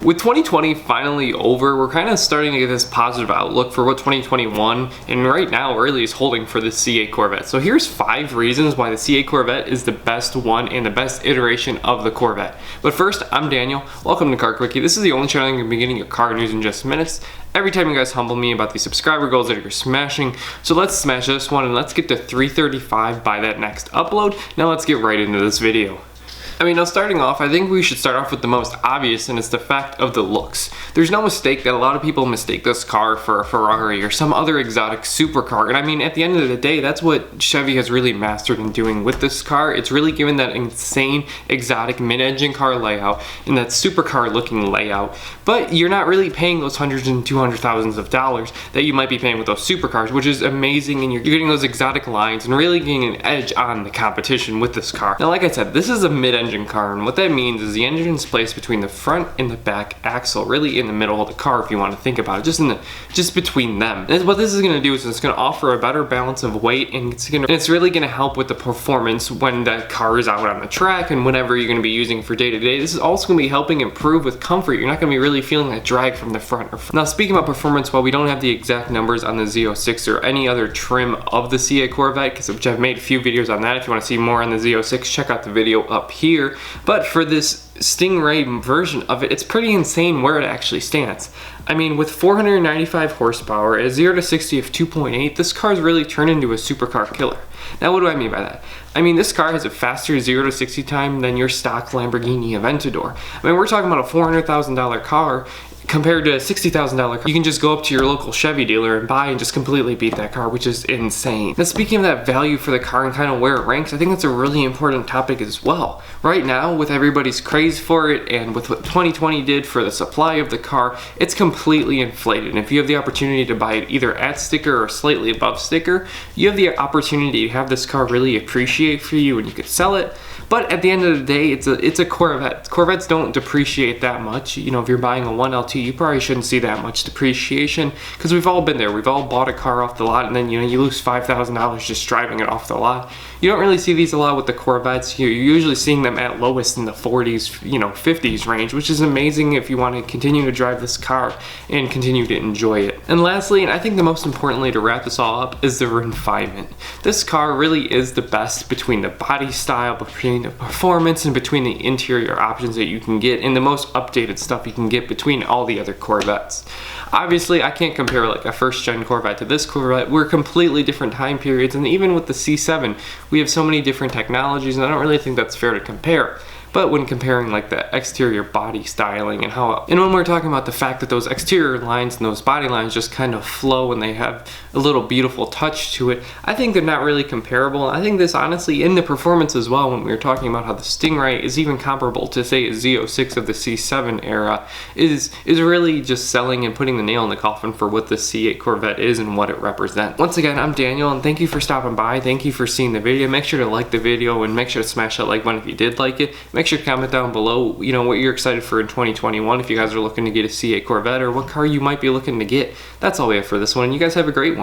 With 2020 finally over, we're kind of starting to get this positive outlook for what 2021 and right now really is holding for the C8 Corvette. So here's 5 reasons why the C8 Corvette is the best one and the best iteration of the Corvette. But first, I'm Daniel. Welcome to Car Quickie. This is the only channel I'm going to be getting your car news in just minutes. Every time you guys humble me about these subscriber goals that you're smashing. So let's smash this one and let's get to 335 by that next upload. Now let's get right into this video. Now starting off, I think we should start off with the most obvious, and it's the fact of the looks. There's no mistake that a lot of people mistake this car for a Ferrari or some other exotic supercar. And I mean, at the end of the day, that's what Chevy has really mastered in doing with this car. It's really given that insane, exotic mid-engine car layout and that supercar looking layout. But you're not really paying those hundreds and $200,000s of dollars that you might be paying with those supercars, which is amazing, and you're getting those exotic lines and really getting an edge on the competition with this car. Now, like I said, this is a mid-engine car, and what that means is the engine is placed between the front and the back axle, really in the middle of the car if you want to think about it, just between them. And what this is going to do is it's going to offer a better balance of weight, and it's really going to help with the performance when that car is out on the track and whenever you're going to be using it for day to day. This is also going to be helping improve with comfort. You're not going to be really feeling that drag from the front. Now, speaking about performance, while we don't have the exact numbers on the Z06 or any other trim of the C8 Corvette, which I've made a few videos on that. If you want to see more on the Z06, check out the video up here. But for this Stingray version of it, it's pretty insane where it actually stands. I mean, with 495 horsepower at 0 to 60 of 2.8, this car's really turned into a supercar killer. Now, what do I mean by that? I mean, this car has a faster 0 to 60 time than your stock Lamborghini Aventador. I mean, we're talking about a $400,000 car compared to a $60,000 car. You can just go up to your local Chevy dealer and buy and just completely beat that car, which is insane. Now, speaking of that value for the car and kind of where it ranks, I think that's a really important topic as well. Right now, with everybody's craze for it and with what 2020 did for the supply of the car, it's completely inflated. And if you have the opportunity to buy it either at sticker or slightly above sticker, you have the opportunity to have this car really appreciate for you and you could sell it. But at the end of the day, it's a Corvette. Corvettes don't depreciate that much. You know, if you're buying a 1LT, you probably shouldn't see that much depreciation because we've all been there. We've all bought a car off the lot and then, you know, you lose $5,000 just driving it off the lot. You don't really see these a lot with the Corvettes. You're usually seeing them at lowest in the 40s, you know, 50s range, which is amazing if you want to continue to drive this car and continue to enjoy it. And lastly, and I think the most importantly to wrap this all up, is the refinement. This car really is the best between the body style, between the performance, and between the interior options that you can get and the most updated stuff you can get between all the other Corvettes. Obviously, I can't compare like a first-gen Corvette to this Corvette. We're completely different time periods, and even with the C7, we have so many different technologies, and I don't really think that's fair to compare. But when comparing like the exterior body styling and when we're talking about the fact that those exterior lines and those body lines just kind of flow and they have a little beautiful touch to it, I think they're not really comparable. I think this honestly in the performance as well, when we were talking about how the Stingray is even comparable to say a Z06 of the C7 era, is really just selling and putting the nail in the coffin for what the C8 Corvette is and what it represents. Once again, I'm Daniel, and thank you for stopping by. Thank you for seeing the video. Make sure to like the video and make sure to smash that like button if you did like it. Make sure to comment down below, you know, what you're excited for in 2021 if you guys are looking to get a C8 Corvette or what car you might be looking to get. That's all we have for this one. You guys have a great one.